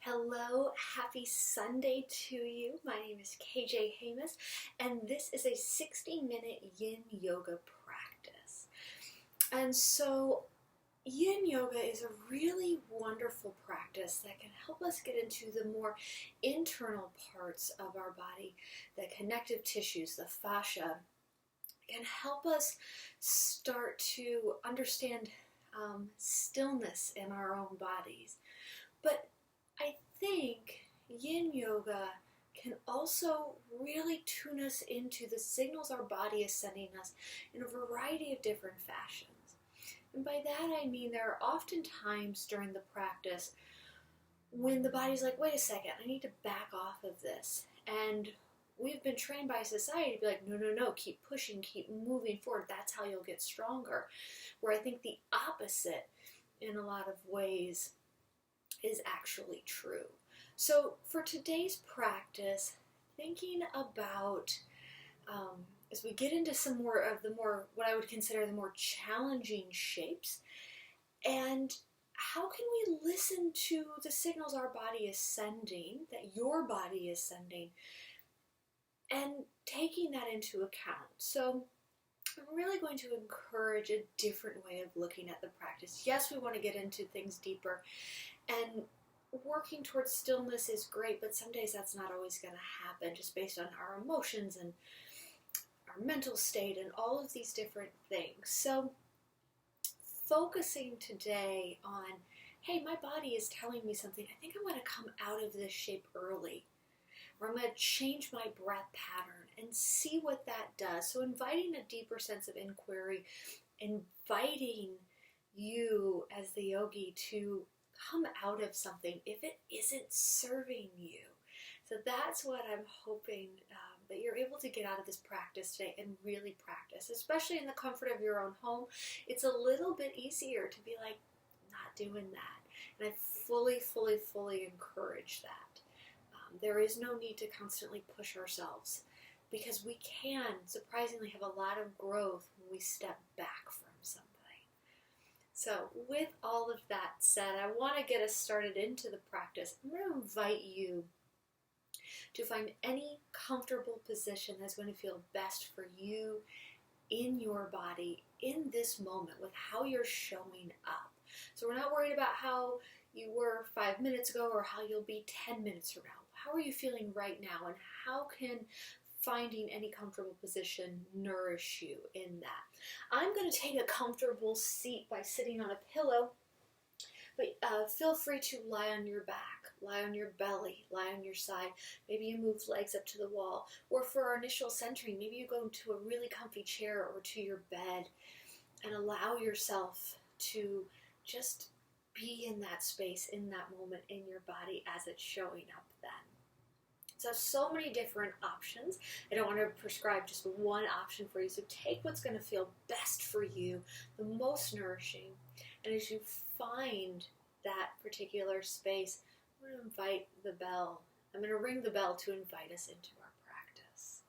Hello, happy Sunday to you. My name is KJ Hamus, and this is a 60-minute Yin Yoga practice. And so, Yin Yoga is a really wonderful practice that can help us get into the more internal parts of our body, the connective tissues, the fascia, can help us start to understand stillness in our own bodies. But I think Yin Yoga can also really tune us into the signals our body is sending us in a variety of different fashions. And by that I mean there are often times during the practice when the body's like, wait a second, I need to back off of this. And we've been trained by society to be like, no, keep pushing, keep moving forward. That's how you'll get stronger. Where I think the opposite in a lot of ways is actually true. So for today's practice, thinking about as we get into some more of the more, what I would consider the more challenging shapes, and how can we listen to the signals our body is sending, that your body is sending, and taking that into account. So I'm really going to encourage a different way of looking at the practice. Yes, we want to get into things deeper, and working towards stillness is great, but some days that's not always going to happen just based on our emotions and our mental state and all of these different things. So focusing today on, hey, my body is telling me something. I think I'm going to come out of this shape early, or I'm going to change my breath pattern and see what that does. So inviting a deeper sense of inquiry, inviting you as the yogi to come out of something if it isn't serving you. So that's what I'm hoping that you're able to get out of this practice today and really practice, especially in the comfort of your own home. It's a little bit easier to be like, not doing that. And I fully encourage that. There is no need to constantly push ourselves, because we can surprisingly have a lot of growth when we step back from something. So with all of that said, I want to get us started into the practice. I'm going to invite you to find any comfortable position that's going to feel best for you in your body in this moment with how you're showing up. So we're not worried about how you were 5 minutes ago or how you'll be 10 minutes from now. How are you feeling right now, and how can finding any comfortable position nourish you in that? I'm going to take a comfortable seat by sitting on a pillow, but feel free to lie on your back, lie on your belly, lie on your side. Maybe you move legs up to the wall, or for our initial centering, maybe you go into a really comfy chair or to your bed and allow yourself to just be in that space, in that moment, in your body as it's showing up then. So many different options. I don't want to prescribe just one option for you. So take what's going to feel best for you, the most nourishing. And as you find that particular space, I'm going to invite the bell. I'm going to ring the bell to invite us into our practice.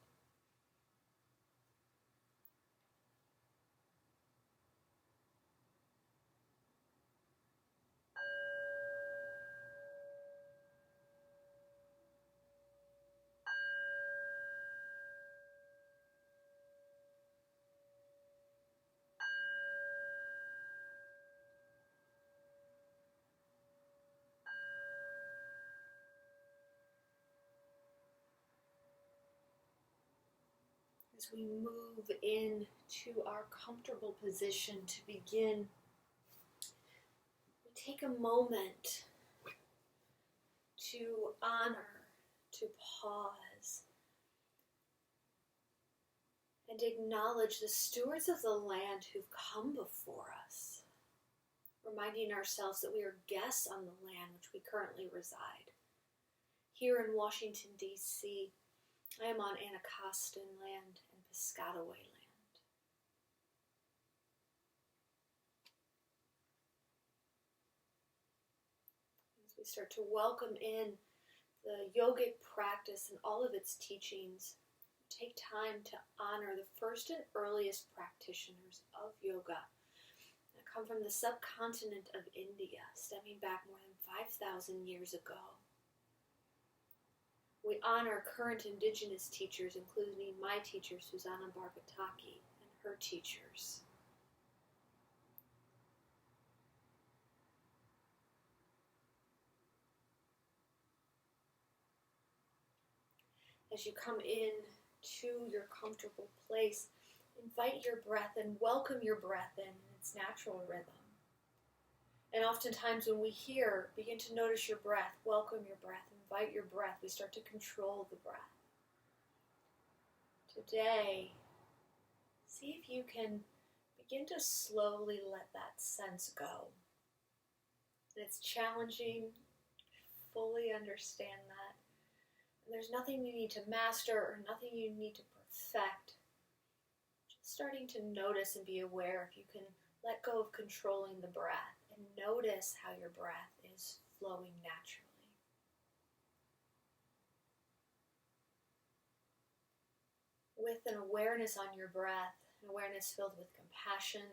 As we move into our comfortable position to begin, we take a moment to honor, to pause, and acknowledge the stewards of the land who've come before us, reminding ourselves that we are guests on the land which we currently reside. Here in Washington, D.C., I am on Anacostan land and Piscataway land. As we start to welcome in the yogic practice and all of its teachings, take time to honor the first and earliest practitioners of yoga. come from the subcontinent of India, stemming back more than 5,000 years ago. We honor current indigenous teachers, including my teacher, Susanna Bargataki, and her teachers. As you come in to your comfortable place, invite your breath and welcome your breath in its natural rhythm. And oftentimes when we begin to notice your breath, welcome your breath, invite your breath, we start to control the breath. Today, see if you can begin to slowly let that sense go. It's challenging, fully understand that. And there's nothing you need to master or nothing you need to perfect. Just starting to notice and be aware if you can let go of controlling the breath and notice how your breath is flowing naturally. With an awareness on your breath, an awareness filled with compassion,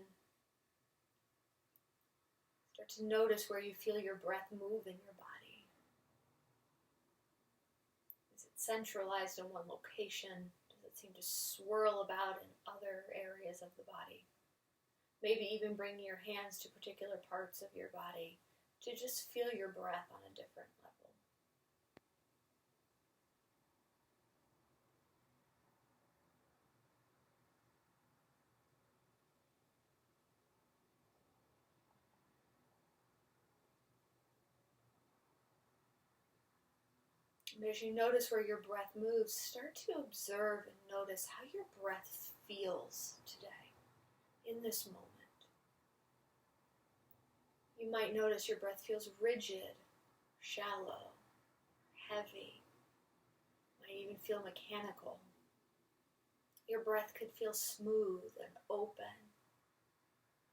start to notice where you feel your breath move in your body. Is it centralized in one location? Does it seem to swirl about in other areas of the body? Maybe even bringing your hands to particular parts of your body to just feel your breath on a different level. And as you notice where your breath moves, start to observe and notice how your breath feels today, in this moment. You might notice your breath feels rigid, shallow, heavy, might even feel mechanical. Your breath could feel smooth and open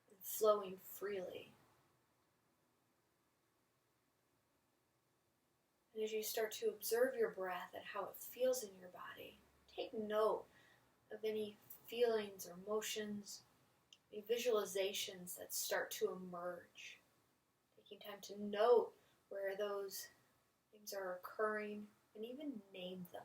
and flowing freely. And as you start to observe your breath and how it feels in your body, take note of any feelings or emotions, any visualizations that start to emerge. Taking time to note where those things are occurring and even name them.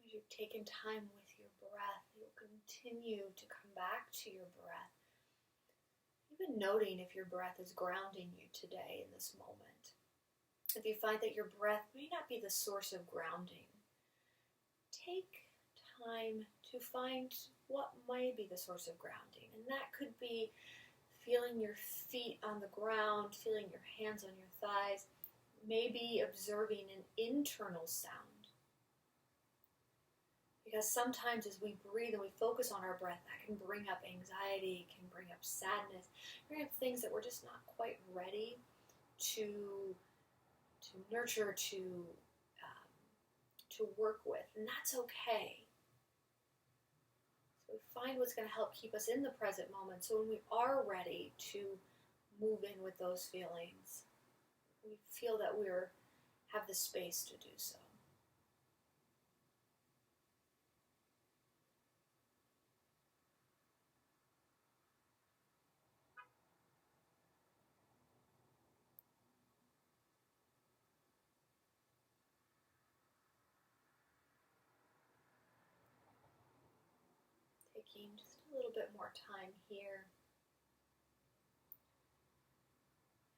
As you've taken time with your breath, you'll continue to come back to your breath. Even noting if your breath is grounding you today in this moment. If you find that your breath may not be the source of grounding, take time to find what might be the source of grounding. And that could be feeling your feet on the ground, feeling your hands on your thighs, maybe observing an internal sound. Because sometimes as we breathe and we focus on our breath, that can bring up anxiety, can bring up sadness, bring up things that we're just not quite ready to nurture, to work with. And that's okay. So find what's going to help keep us in the present moment. So when we are ready to move in with those feelings, we feel that we have the space to do so. Taking just a little bit more time here.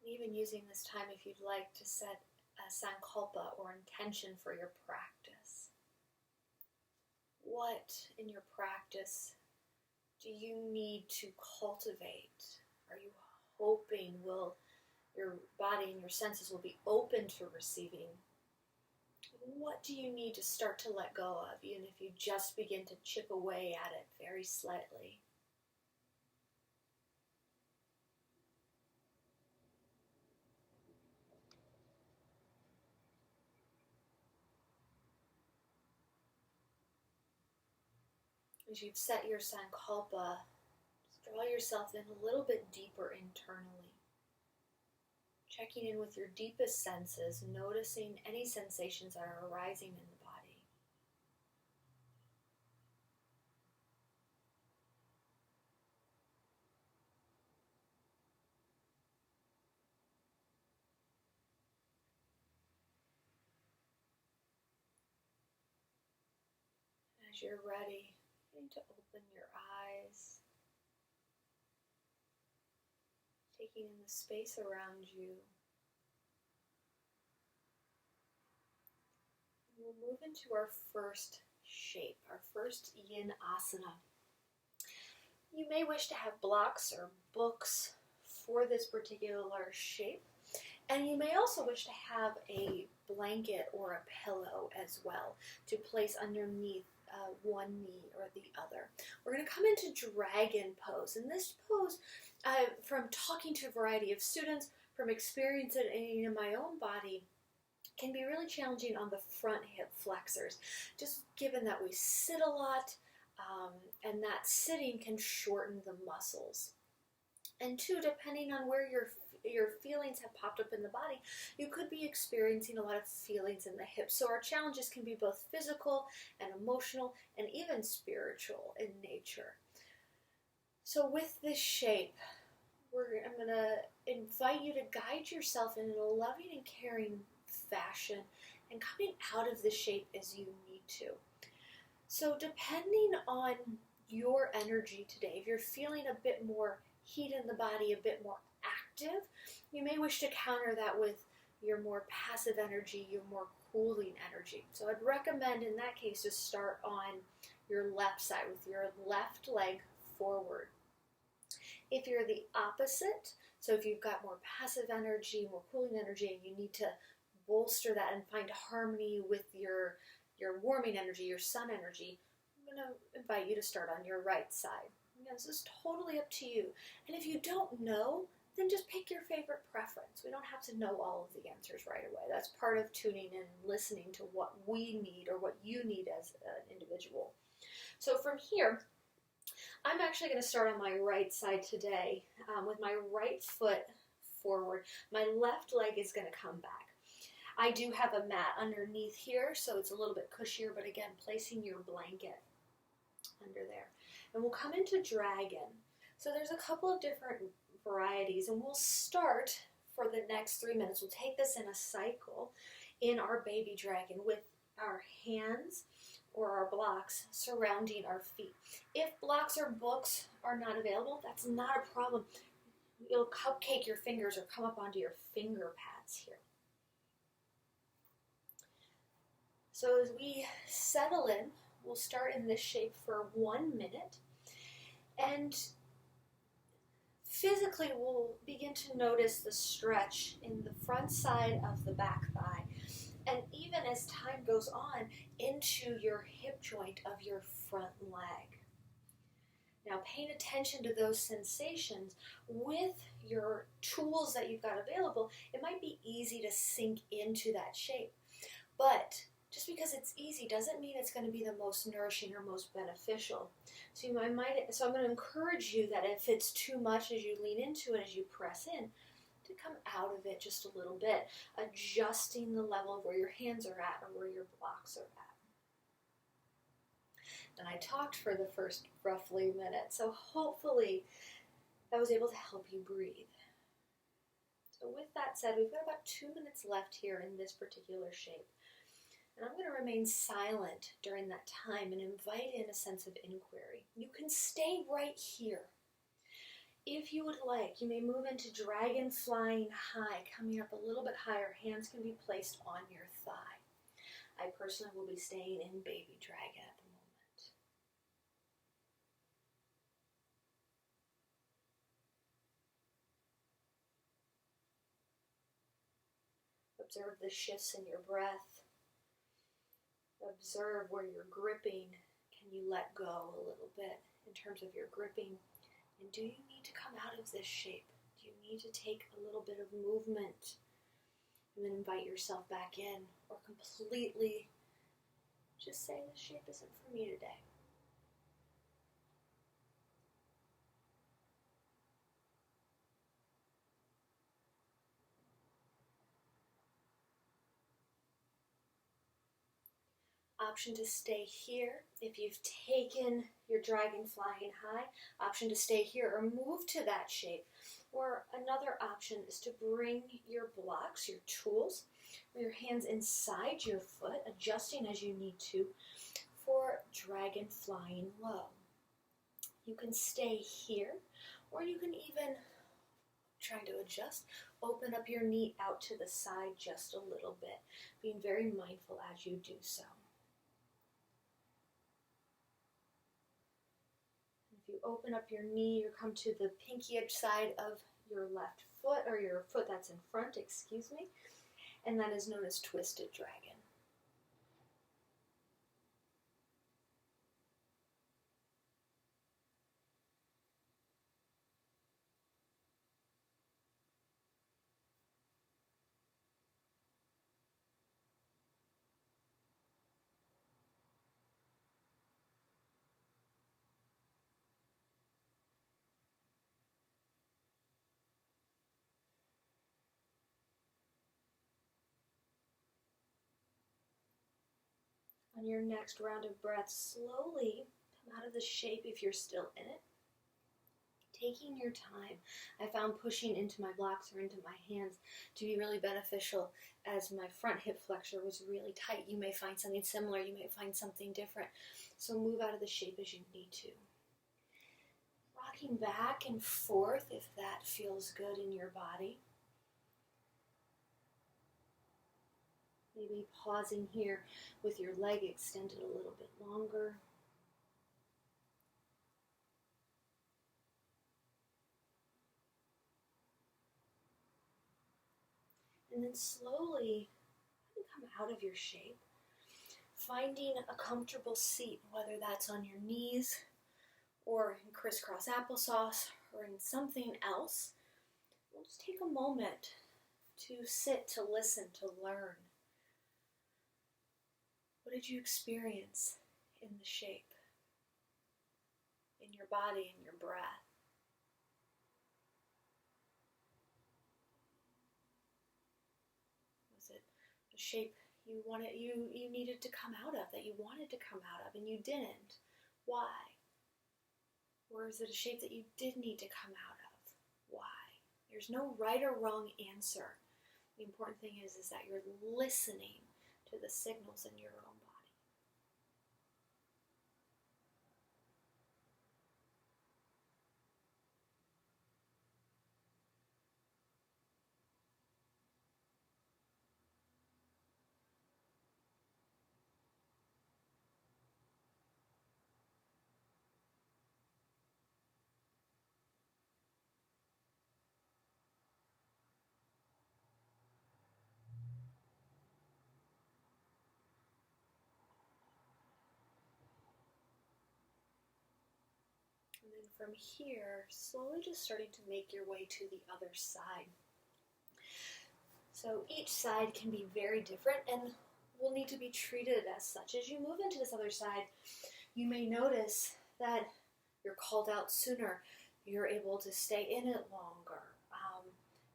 And even using this time if you'd like to set a sankalpa or intention for your practice. What in your practice do you need to cultivate? Are you hoping your body and your senses will be open to receiving? What do you need to start to let go of, even if you just begin to chip away at it very slightly? As you've set your sankalpa, just draw yourself in a little bit deeper internally. Checking in with your deepest senses, noticing any sensations that are arising in the body. As you're ready, begin to open your eyes, taking in the space around you. We'll move into our first shape, our first Yin Asana. You may wish to have blocks or books for this particular shape, and you may also wish to have a blanket or a pillow as well to place underneath one knee or the other. We're going to come into dragon pose, and this pose, from talking to a variety of students, from experiencing it in my own body, can be really challenging on the front hip flexors, just given that we sit a lot, and that sitting can shorten the muscles. And two, depending on where your feelings have popped up in the body, you could be experiencing a lot of feelings in the hips. So our challenges can be both physical and emotional and even spiritual in nature. So with this shape, I'm going to invite you to guide yourself in a loving and caring fashion and coming out of the shape as you need to. So depending on your energy today, if you're feeling a bit more heat in the body, a bit more active, you may wish to counter that with your more passive energy, your more cooling energy. So I'd recommend in that case to start on your left side with your left leg forward. If you're the opposite, so if you've got more passive energy, more cooling energy, and you need to bolster that and find harmony with your warming energy, your sun energy, I'm going to invite you to start on your right side. Again, this is totally up to you. And if you don't know, then just pick your favorite preference. We don't have to know all of the answers right away. That's part of tuning in and listening to what we need or what you need as an individual. So from here, I'm actually going to start on my right side today with my right foot forward. My left leg is going to come back. I do have a mat underneath here, so it's a little bit cushier, but again, placing your blanket under there. And we'll come into dragon. So there's a couple of different varieties, and we'll start for the next 3 minutes. We'll take this in a cycle in our baby dragon with our hands or our blocks surrounding our feet. If blocks or books are not available, that's not a problem. You'll cupcake your fingers or come up onto your finger pads here. So as we settle in, we'll start in this shape for 1 minute. And physically, we'll begin to notice the stretch in the front side of the back thigh. And even as time goes on, into your hip joint of your front leg. Now, paying attention to those sensations with your tools that you've got available, it might be easy to sink into that shape. But just because it's easy doesn't mean it's going to be the most nourishing or most beneficial. So I'm going to encourage you that if it's too much as you lean into it, as you press in, to come out of it just a little bit, adjusting the level of where your hands are at or where your blocks are at. And I talked for the first roughly minute, so hopefully that was able to help you breathe. So with that said, we've got about 2 minutes left here in this particular shape. And I'm going to remain silent during that time and invite in a sense of inquiry. You can stay right here. If you would like, you may move into dragon flying high, coming up a little bit higher. Hands can be placed on your thigh. I personally will be staying in baby dragon at the moment. Observe the shifts in your breath. Observe where you're gripping. Can you let go a little bit in terms of your gripping? And do you need to come out of this shape? Do you need to take a little bit of movement and then invite yourself back in, or completely just say, this shape isn't for me today? option to stay here. If you've taken your dragon flying high, option to stay here or move to that shape. Or another option is to bring your blocks, your tools, or your hands inside your foot, adjusting as you need to, for dragon flying low. You can stay here, or you can even, trying to adjust, open up your knee out to the side just a little bit, being very mindful as you do so. If you open up your knee, you come to the pinky edge side of your left foot, or your foot that's in front, excuse me, and that is known as twisted dragon. On your next round of breath, slowly come out of the shape if you're still in it. Taking your time. I found pushing into my blocks or into my hands to be really beneficial as my front hip flexor was really tight. You may find something similar, you may find something different. So move out of the shape as you need to. Rocking back and forth if that feels good in your body. Maybe pausing here with your leg extended a little bit longer. And then slowly come out of your shape, finding a comfortable seat, whether that's on your knees or in crisscross applesauce or in something else. We'll just take a moment to sit, to listen, to learn. What did you experience in the shape, in your body, in your breath? Was it a shape you needed to come out of, that you wanted to come out of and you didn't? Why? Or is it a shape that you did need to come out of? Why? There's no right or wrong answer. The important thing is that you're listening to the signals in your own body. And then from here, slowly just starting to make your way to the other side. So each side can be very different and will need to be treated as such. As you move into this other side, you may notice that you're called out sooner. You're able to stay in it longer.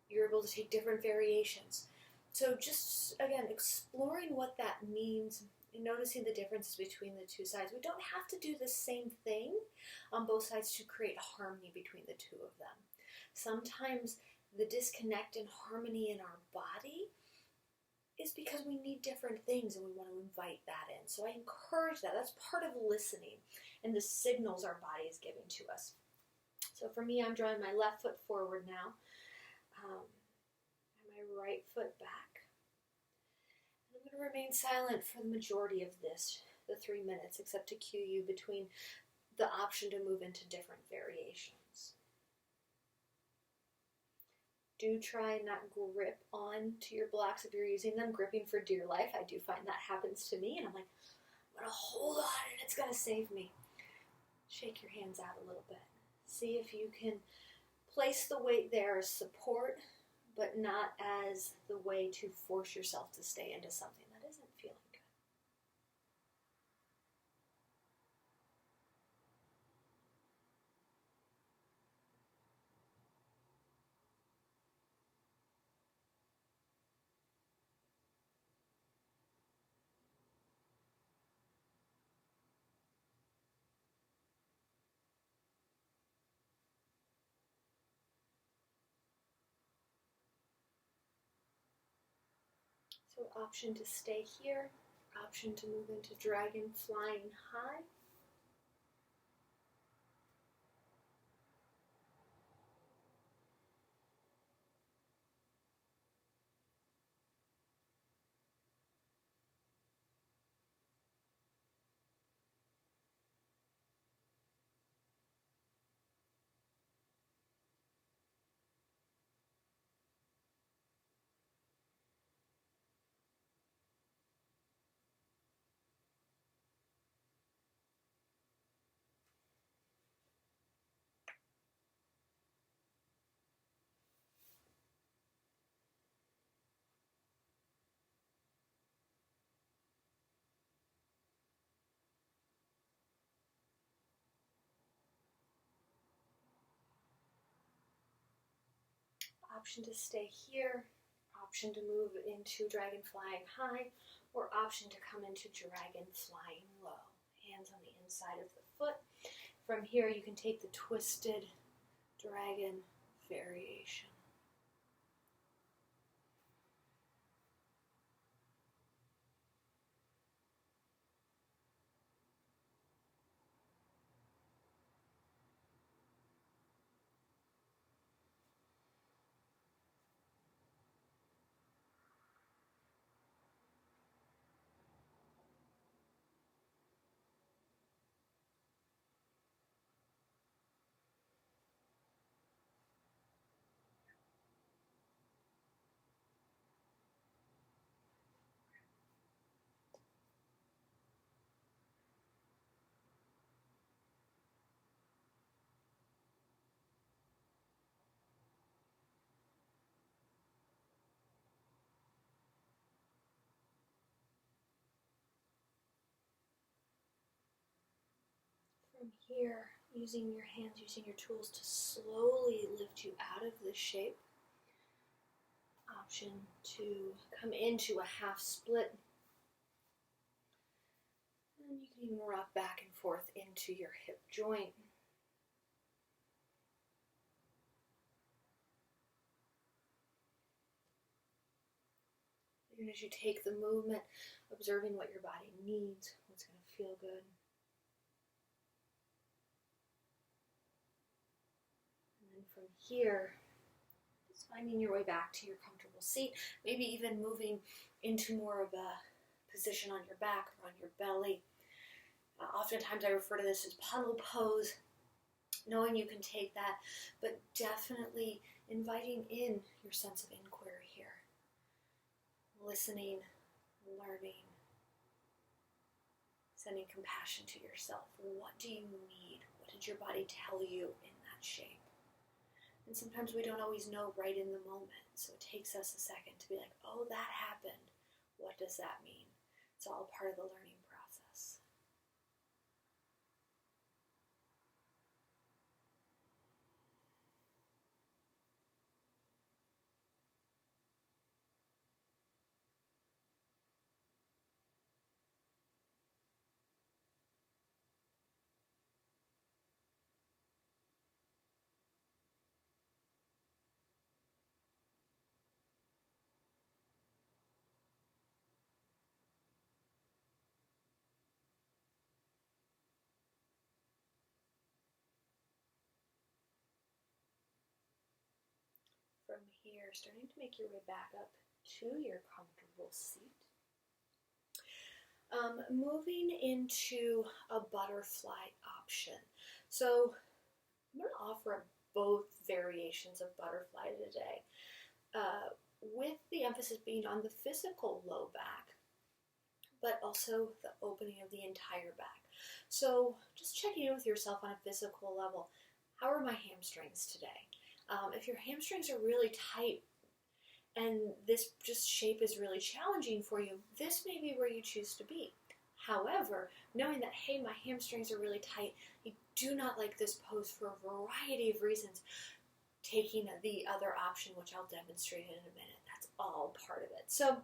You're able to take different variations. So just, again, exploring what that means, noticing the differences between the two sides. We don't have to do the same thing on both sides to create harmony between the two of them. Sometimes the disconnect and harmony in our body is because we need different things and we want to invite that in. So I encourage that. That's part of listening and the signals our body is giving to us. So for me, I'm drawing my left foot forward now, and my right foot back. And I'm going to remain silent for the majority of this, the 3 minutes, except to cue you between the option to move into different variations. Do try and not grip on to your blocks if you're using them, gripping for dear life. I do find that happens to me, and I'm like, I'm going to hold on and it's going to save me. Shake your hands out a little bit. See if you can place the weight there as support, but not as the way to force yourself to stay into something that isn't feeling good. So option to stay here, option to move into dragon flying high. Option to stay here, option to move into dragon flying high, or option to come into dragon flying low. Hands on the inside of the foot. From here, you can take the twisted dragon variation. From here, using your hands, using your tools to slowly lift you out of this shape. Option to come into a half split. And you can even rock back and forth into your hip joint. And as you take the movement, observing what your body needs, what's going to feel good. And then from here, just finding your way back to your comfortable seat, maybe even moving into more of a position on your back or on your belly. Oftentimes I refer to this as puddle pose, knowing you can take that, but definitely inviting in your sense of inquiry here. Listening, learning, sending compassion to yourself. What do you need? What did your body tell you in that shape? And sometimes we don't always know right in the moment, so it takes us a second to be like, oh, that happened. What does that mean? It's all part of the learning process. From here, starting to make your way back up to your comfortable seat. Moving into a butterfly option. So I'm going to offer both variations of butterfly today, with the emphasis being on the physical low back, but also the opening of the entire back. So just checking in with yourself on a physical level. How are my hamstrings today? If your hamstrings are really tight and this just shape is really challenging for you, this may be where you choose to be. However, knowing that, hey, my hamstrings are really tight, I do not like this pose for a variety of reasons, taking the other option, which I'll demonstrate in a minute, that's all part of it. So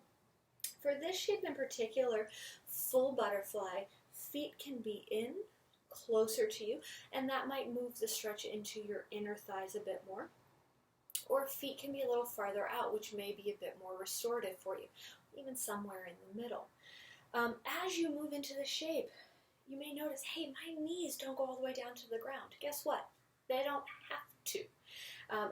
for this shape in particular, full butterfly, feet can be in, closer to you, and that might move the stretch into your inner thighs a bit more. Or feet can be a little farther out, which may be a bit more restorative for you. even somewhere in the middle. As you move into the shape, you may notice, hey, my knees don't go all the way down to the ground. Guess what? They don't have to.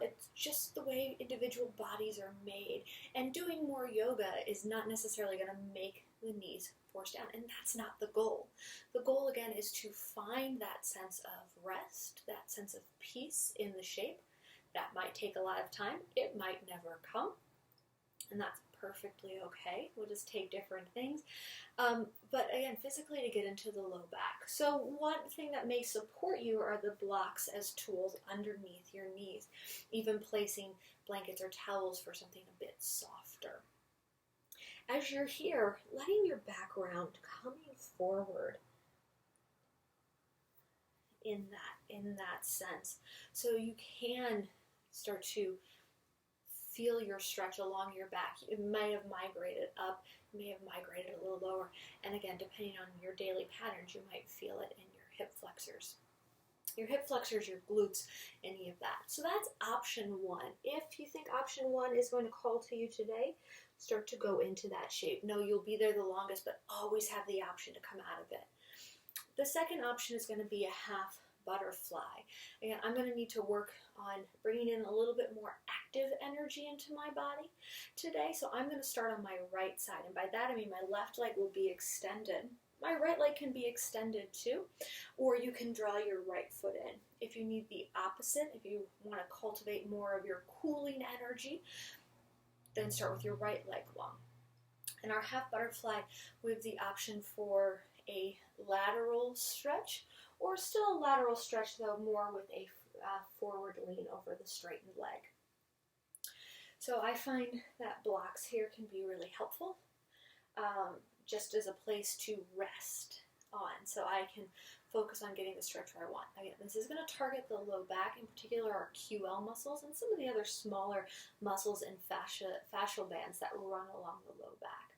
It's just the way individual bodies are made. And doing more yoga is not necessarily going to make the knees force down, and that's not the goal. The goal, again, is to find that sense of rest, that sense of peace in the shape. That might take a lot of time. It might never come, and that's perfectly okay. We'll just take different things. But again, physically to get into the low back. So one thing that may support you are the blocks as tools underneath your knees, even placing blankets or towels for something a bit softer. As you're here, letting your back round, coming forward in that sense. So you can start to feel your stretch along your back. It may have migrated up, it may have migrated a little lower. And again, depending on your daily patterns, you might feel it in your hip flexors. Your hip flexors, your glutes, any of that. So that's option one. If you think option one is going to call to you today, start to go into that shape. No, you'll be there the longest, but always have the option to come out of it. The second option is going to be a half butterfly. Again, I'm going to need to work on bringing in a little bit more active energy into my body today. So I'm going to start on my right side. And by that, I mean my left leg will be extended. My right leg can be extended too, or you can draw your right foot in. If you need the opposite, if you want to cultivate more of your cooling energy, then start with your right leg long. In our half butterfly, we have the option for a lateral stretch, or still a lateral stretch, though more with a forward lean over the straightened leg. So I find that blocks here can be really helpful, just as a place to rest on, so I can focus on getting the stretch where I want. Again, this is going to target the low back, in particular our QL muscles and some of the other smaller muscles and fascial bands that run along the low back.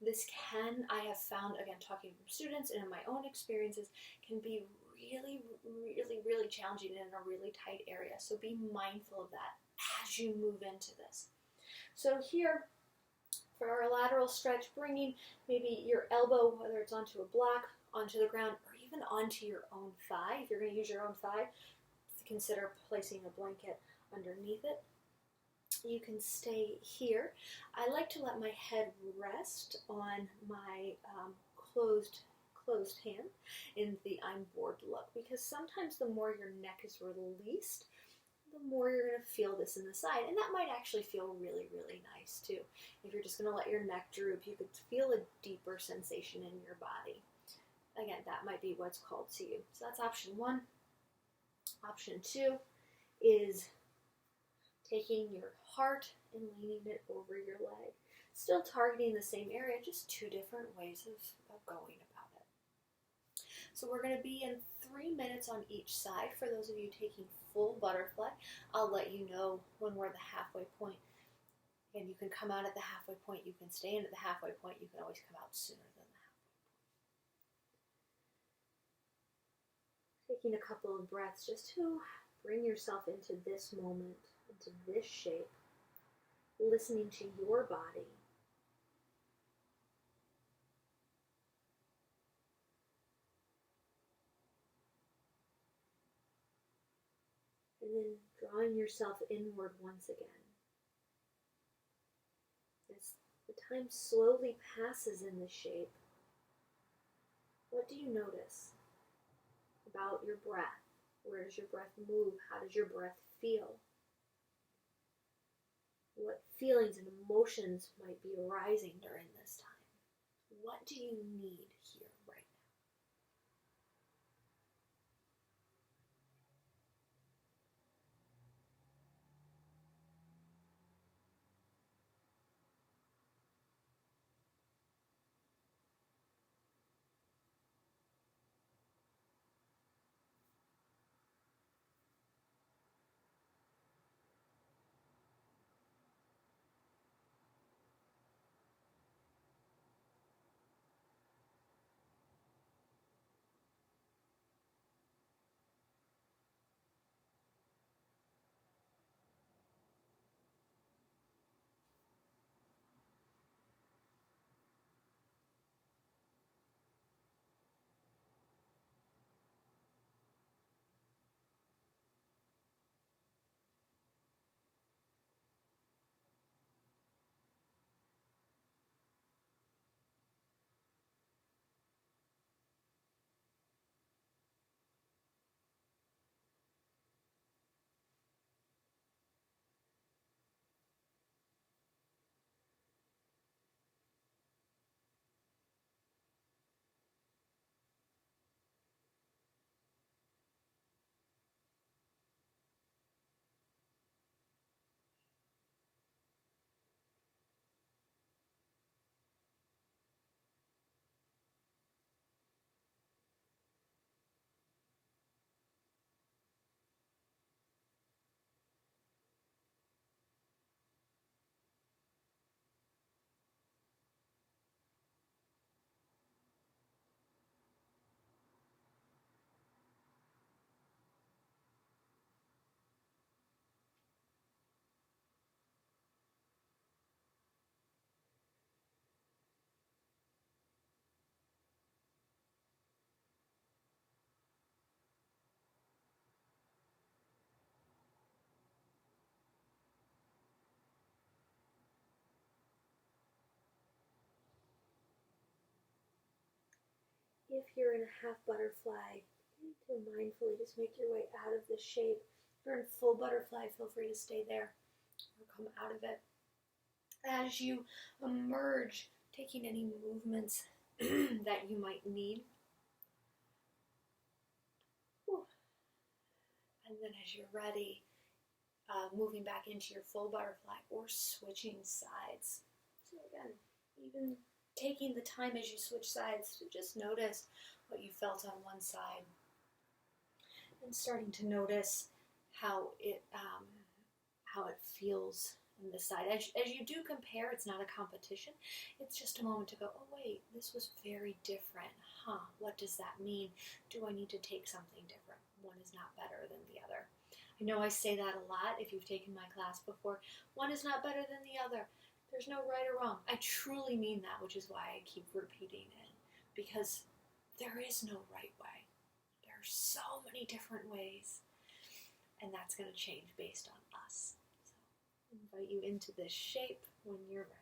This can, I have found, again, talking from students and in my own experiences, can be really, really, really challenging in a really tight area. So be mindful of that as you move into this. So here, for our lateral stretch, bringing maybe your elbow, whether it's onto a block, onto the ground, or even onto your own thigh. If you're going to use your own thigh, consider placing a blanket underneath it. You can stay here. I like to let my head rest on my closed hand in the I'm bored look, because sometimes the more your neck is released, the more you're going to feel this in the side, and that might actually feel really, really nice too. If you're just going to let your neck droop, you could feel a deeper sensation in your body. Again, that might be what's called to you. So that's option one. Option two is taking your heart and leaning it over your leg. Still targeting the same area, just two different ways of going about it. So we're going to be in 3 minutes on each side. For those of you taking full butterfly, I'll let you know when we're at the halfway point. And you can come out at the halfway point, you can stay in at the halfway point, you can always come out sooner than the halfway point. Taking a couple of breaths just to bring yourself into this moment, into this shape, listening to your body. And then drawing yourself inward once again. As the time slowly passes in the shape, what do you notice about your breath? Where does your breath move? How does your breath feel? What feelings and emotions might be arising during this time? What do you need here right now? If you're in a half butterfly, to mindfully just make your way out of the shape. If you're in full butterfly, feel free to stay there or come out of it. As you emerge, taking any movements that you might need. And then as you're ready, moving back into your full butterfly or switching sides. So again, even taking the time as you switch sides to just notice what you felt on one side and starting to notice how it feels on this side. As you do compare, it's not a competition. It's just a moment to go, oh wait, this was very different. What does that mean? Do I need to take something different? One is not better than the other. I know I say that a lot if you've taken my class before. One is not better than the other. There's no right or wrong. I truly mean that, which is why I keep repeating it. Because there is no right way. There are so many different ways. And that's going to change based on us. So I invite you into this shape when you're ready.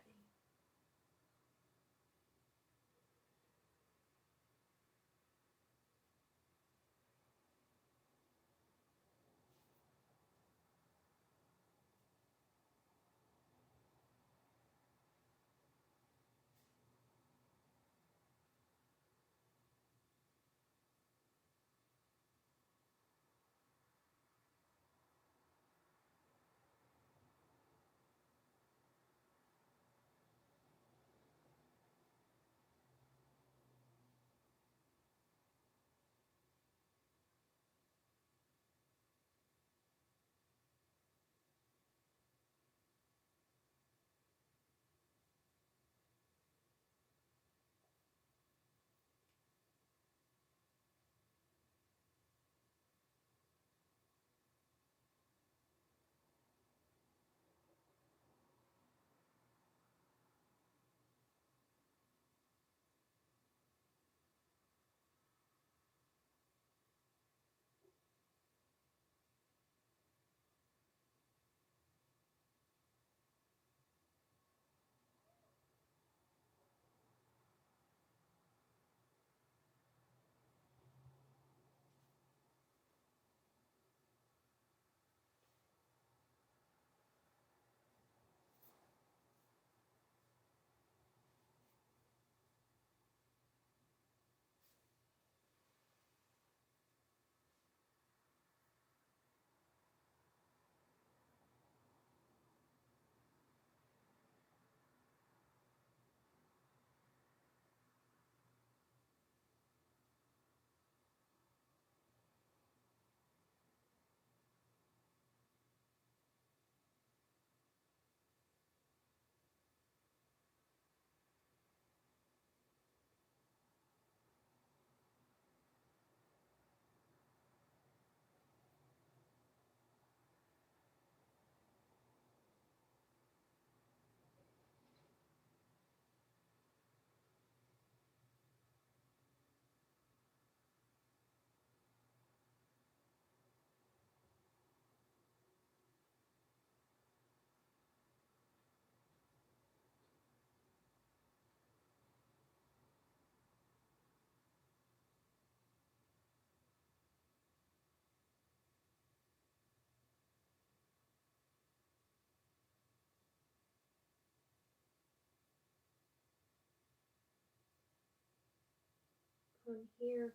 From here,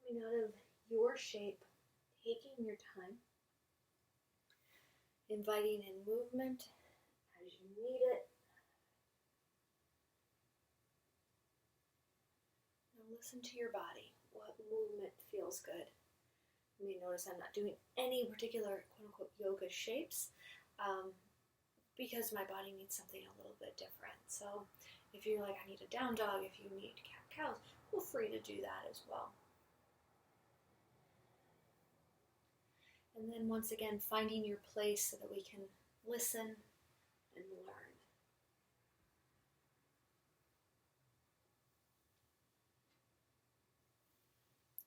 coming out of your shape, taking your time, inviting in movement as you need it. Now listen to your body. What movement feels good? You may notice I'm not doing any particular quote-unquote yoga shapes because my body needs something a little bit different. So if you're like, I need a down dog, if you need cat-cows, feel free to do that as well. And then once again, finding your place so that we can listen and learn.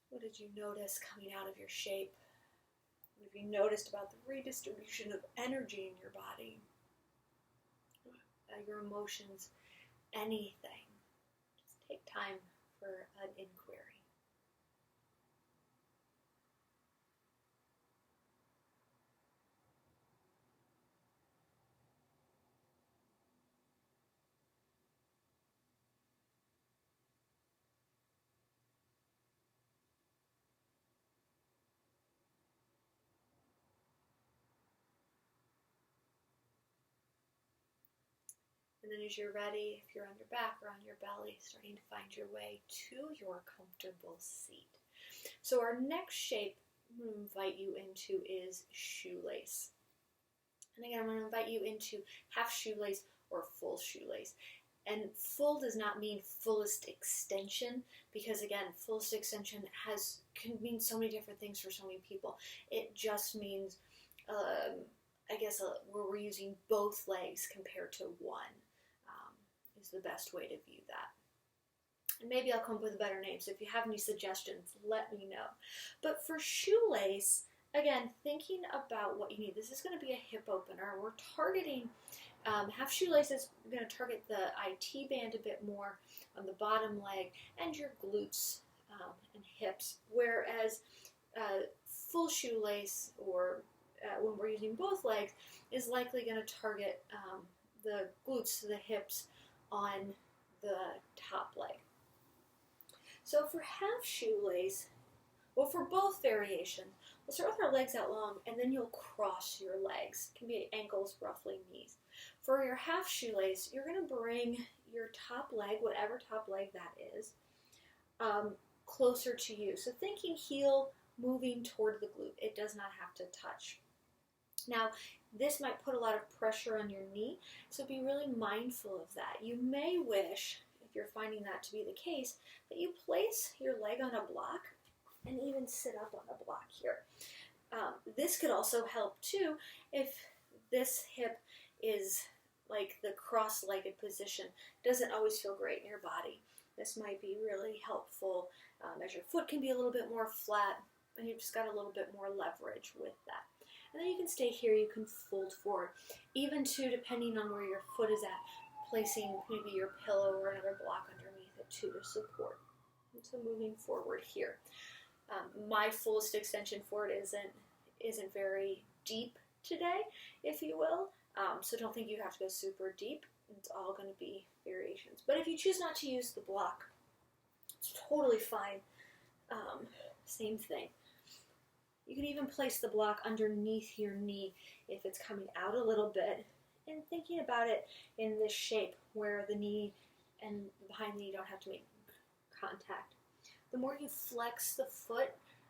What did you notice coming out of your shape? What have you noticed about the redistribution of energy in your body? Your emotions, anything. Just take time for an inquiry. And then as you're ready, if you're on your back or on your belly, starting to find your way to your comfortable seat. So our next shape I'm going to invite you into is shoelace. And again, I'm going to invite you into half shoelace or full shoelace. And full does not mean fullest extension, because again, fullest extension can mean so many different things for so many people. It just means, where we're using both legs compared to one is the best way to view that. And maybe I'll come up with a better name, so if you have any suggestions, let me know. But for shoelace, again, thinking about what you need. This is going to be a hip opener. We're targeting half shoelaces. We're going to target the IT band a bit more on the bottom leg and your glutes and hips, whereas full shoelace, or when we're using both legs, is likely going to target the glutes, the hips, on the top leg. So for half shoelace, well, for both variations, we'll start with our legs out long, and then you'll cross your legs. It can be ankles, roughly knees. For your half shoelace, you're going to bring your top leg, whatever top leg that is, closer to you. So thinking heel moving toward the glute. It does not have to touch. Now, this might put a lot of pressure on your knee, so be really mindful of that. You may wish, if you're finding that to be the case, that you place your leg on a block and even sit up on a block here. This could also help too if this hip is like the cross-legged position. Doesn't always feel great in your body. This might be really helpful as your foot can be a little bit more flat and you've just got a little bit more leverage with that. And then you can stay here, you can fold forward. Even too, depending on where your foot is at, placing maybe your pillow or another block underneath it too to support. And so moving forward here. My fullest extension forward isn't very deep today, if you will. So don't think you have to go super deep. It's all going to be variations. But if you choose not to use the block, it's totally fine. Same thing. You can even place the block underneath your knee if it's coming out a little bit, and thinking about it in this shape where the knee and behind the knee don't have to make contact. The more you flex the foot,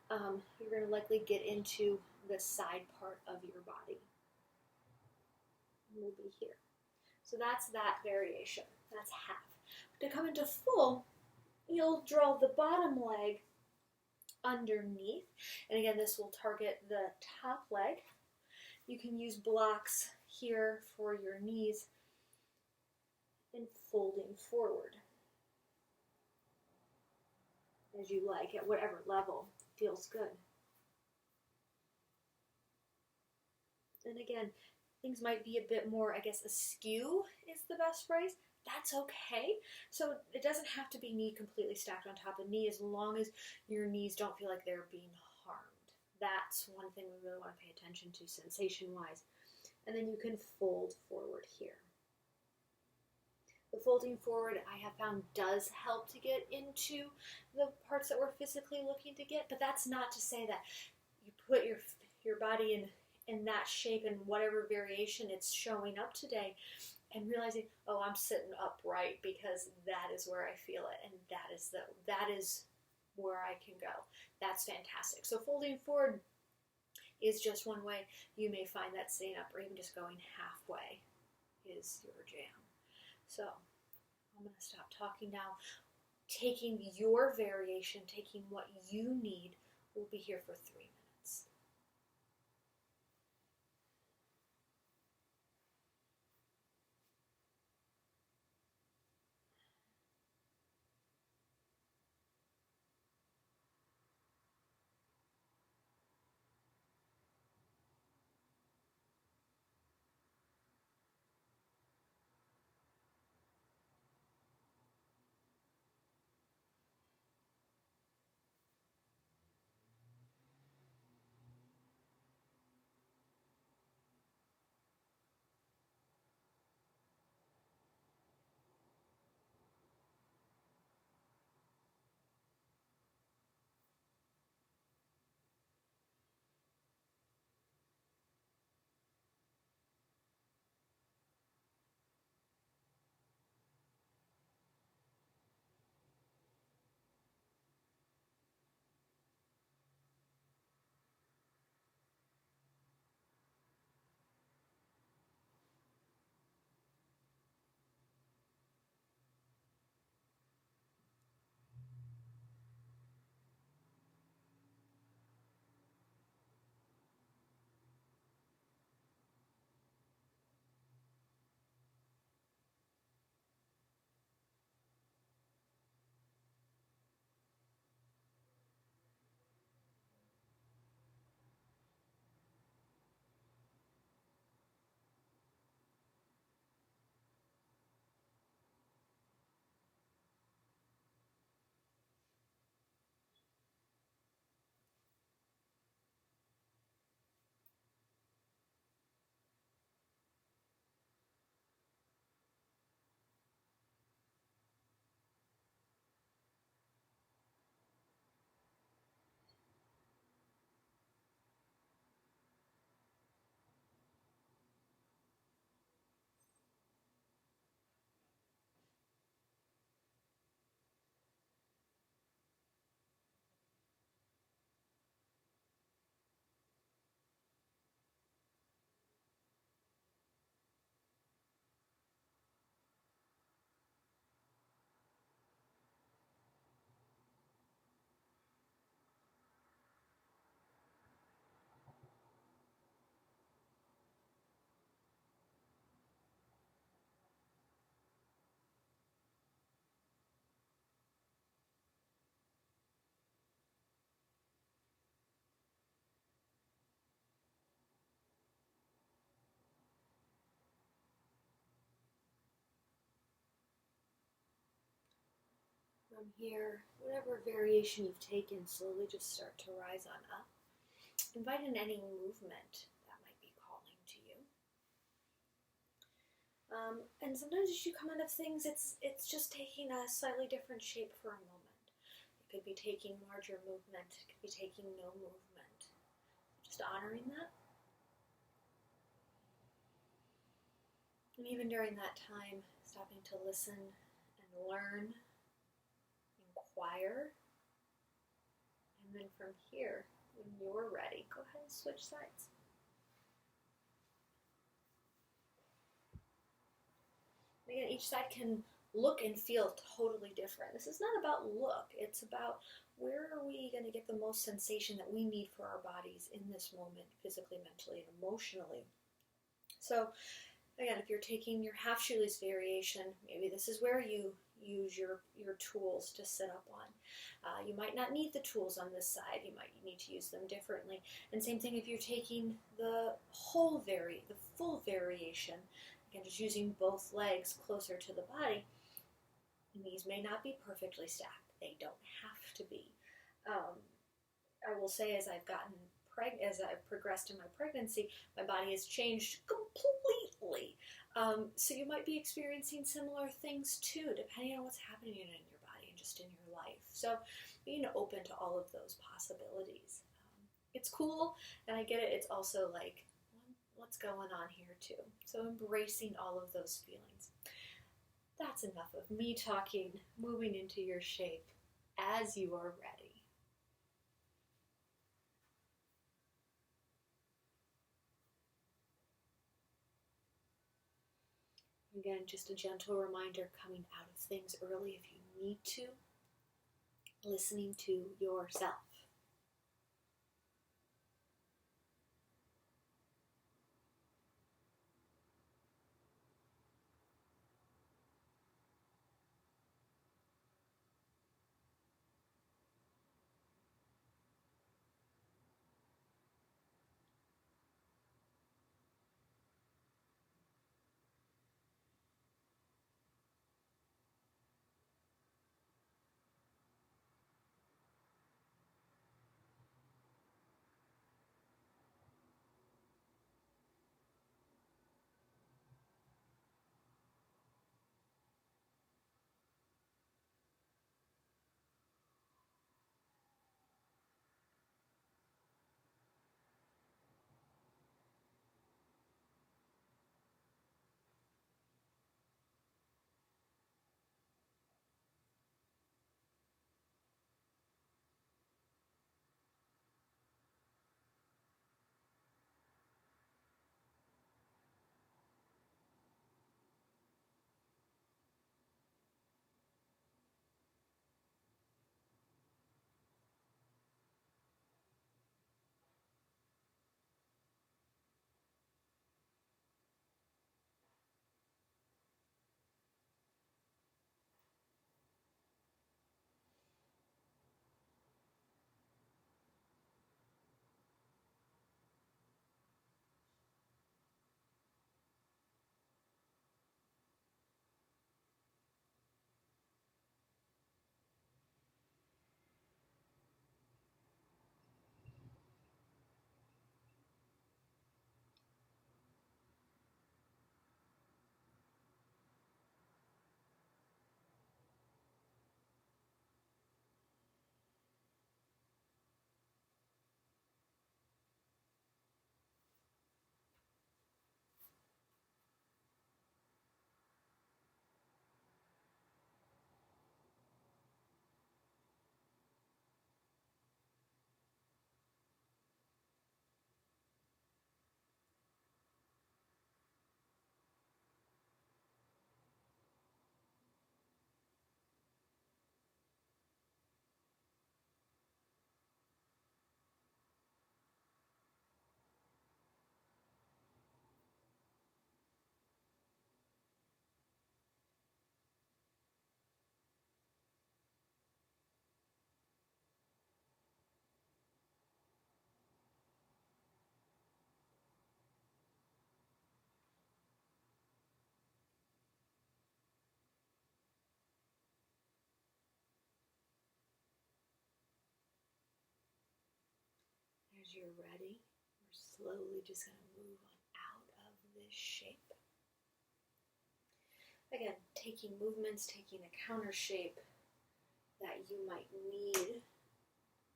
you're going to likely get into the side part of your body. We'll be here. So that's that variation. That's half. To come into full, you'll draw the bottom leg underneath. And again, this will target the top leg. You can use blocks here for your knees and folding forward as you like, at whatever level feels good. And again, things might be a bit more, askew is the best phrase. That's okay. So it doesn't have to be knee completely stacked on top of knee, as long as your knees don't feel like they're being harmed. That's one thing we really want to pay attention to sensation-wise. And then you can fold forward here. The folding forward, I have found, does help to get into the parts that we're physically looking to get, but that's not to say that you put your body in that shape and whatever variation it's showing up today, and realizing, oh, I'm sitting upright because that is where I feel it, and that is where I can go. That's fantastic. So folding forward is just one way. You may find that staying up or even just going halfway is your jam. So I'm going to stop talking now. Taking your variation, taking what you need, we'll be here for 3 minutes. From here, whatever variation you've taken, slowly just start to rise on up. Invite in any movement that might be calling to you. And sometimes as you come out of things, it's just taking a slightly different shape for a moment. It could be taking larger movement. It could be taking no movement. Just honoring that. And even during that time, stopping to listen and learn, inquire. And then from here, when you're ready, go ahead and switch sides. Again, each side can look and feel totally different. This is not about look. It's about where are we going to get the most sensation that we need for our bodies in this moment, physically, mentally, and emotionally. So, again, if you're taking your half shoelace variation, maybe this is where you use your tools to sit up on. You might not need the tools on this side. You might need to use them differently. And same thing if you're taking the full variation. Again, just using both legs closer to the body. Knees may not be perfectly stacked. They don't have to be. I will say, as I've progressed in my pregnancy, my body has changed completely. So you might be experiencing similar things too, depending on what's happening in your body and just in your life. So being open to all of those possibilities. It's cool, and I get it. It's also like, what's going on here too? So embracing all of those feelings. That's enough of me talking, moving into your shape as you are ready. Again, just a gentle reminder, coming out of things early if you need to, listening to yourself. As you're ready, we're slowly just going to move on out of this shape. Again, taking movements, taking a counter shape that you might need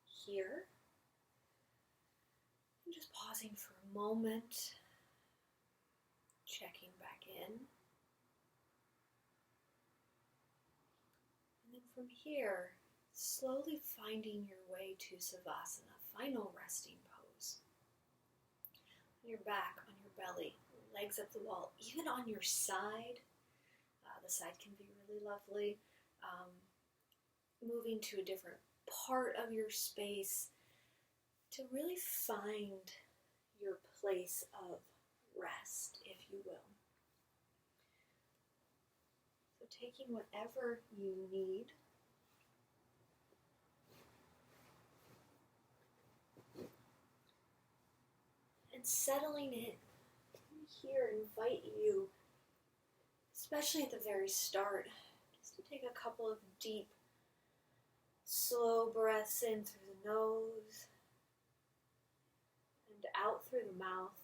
here. And just pausing for a moment, checking back in. And then from here, slowly finding your way to Savasana, final resting pose. On your back, on your belly, legs up the wall, even on your side. The side can be really lovely. Moving to a different part of your space to really find your place of rest, if you will. So taking whatever you need. And settling in. Here, invite you, especially at the very start, just to take a couple of deep, slow breaths in through the nose and out through the mouth.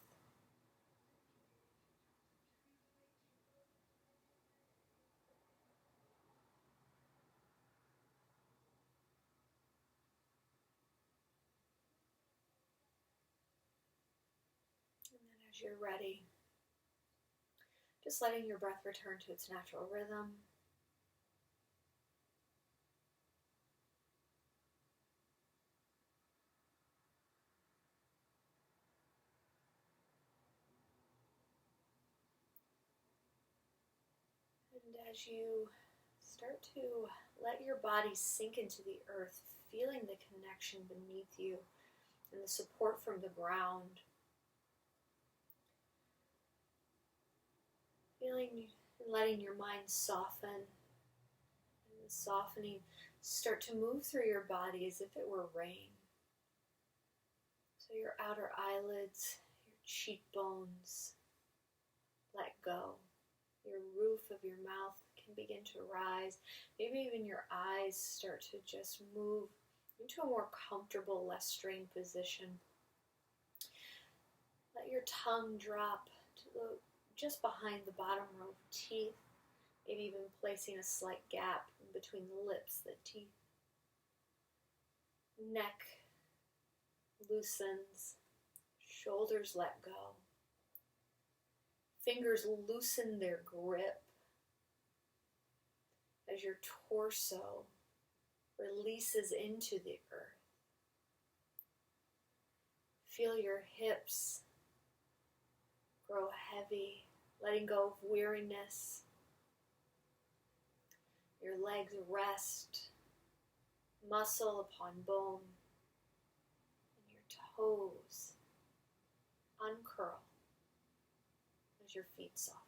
And then as you're ready, just letting your breath return to its natural rhythm. And as you start to let your body sink into the earth, feeling the connection beneath you and the support from the ground, feeling and letting your mind soften, and the softening start to move through your body as if it were rain. So your outer eyelids, your cheekbones let go. Your roof of your mouth can begin to rise. Maybe even your eyes start to just move into a more comfortable, less strained position. Let your tongue drop to just behind the bottom row of teeth, maybe even placing a slight gap in between the lips, the teeth. Neck loosens, shoulders let go. Fingers loosen their grip as your torso releases into the earth. Feel your hips grow heavy, letting go of weariness. Your legs rest, muscle upon bone, and your toes uncurl as your feet soften.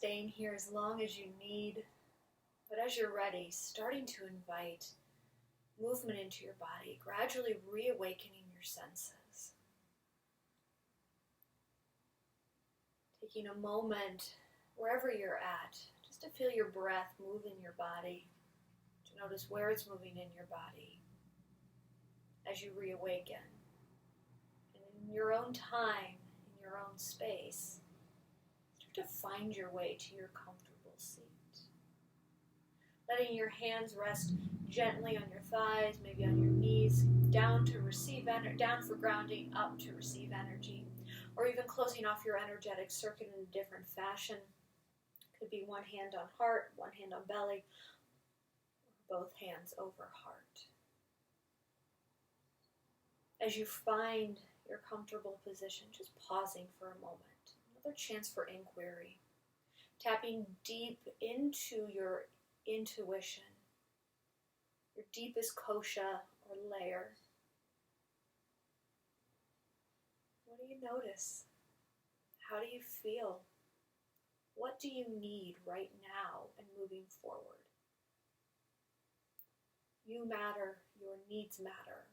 staying here as long as you need. But as you're ready, starting to invite movement into your body, gradually reawakening your senses. Taking a moment, wherever you're at, just to feel your breath move in your body, to notice where it's moving in your body as you reawaken. And in your own time, in your own space, start to find your way to your comfortable seat. Letting your hands rest gently on your thighs, maybe on your knees, down to receive down for grounding, up to receive energy, or even closing off your energetic circuit in a different fashion. Could be one hand on heart, one hand on belly, or both hands over heart. As you find your comfortable position, just pausing for a moment. Another chance for inquiry. Tapping deep into your intuition, your deepest kosha or layer. What do you notice? How do you feel? What do you need right now and moving forward? You matter, your needs matter.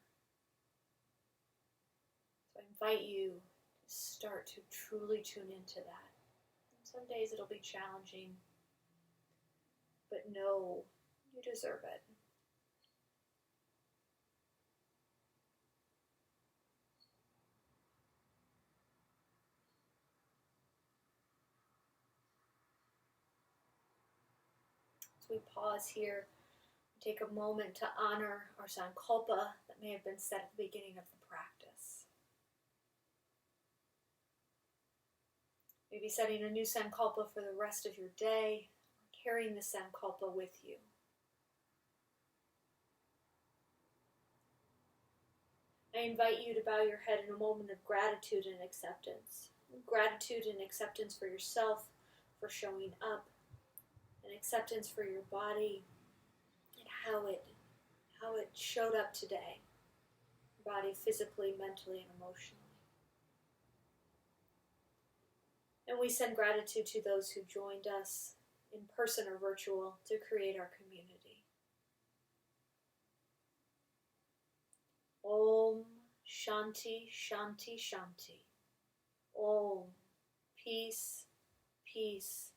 So I invite you to start to truly tune into that. And some days it'll be challenging, but know you deserve it. As we pause here, take a moment to honor our sankalpa that may have been set at the beginning of the practice. Maybe setting a new sankalpa for the rest of your day, carrying the sankalpa with you. I invite you to bow your head in a moment of gratitude and acceptance. Gratitude and acceptance for yourself, for showing up, and acceptance for your body and how it showed up today. Your body physically, mentally, and emotionally. And we send gratitude to those who joined us in person or virtual to create our community. Om Shanti Shanti Shanti. Om. Peace, peace,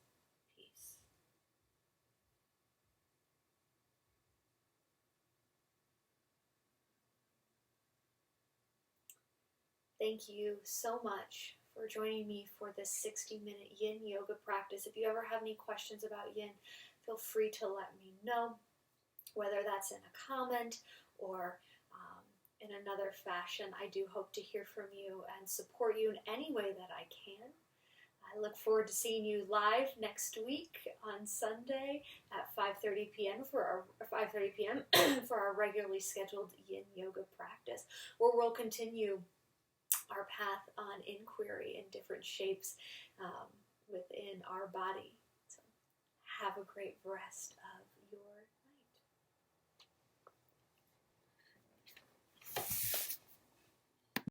peace. Thank you so much for joining me for this 60-minute Yin Yoga practice. If you ever have any questions about Yin, feel free to let me know, whether that's in a comment or in another fashion. I do hope to hear from you and support you in any way that I can. I look forward to seeing you live next week on Sunday at 5:30 p.m. for our regularly scheduled Yin Yoga practice, where we'll continue our path on inquiry in different shapes within our body. So have a great rest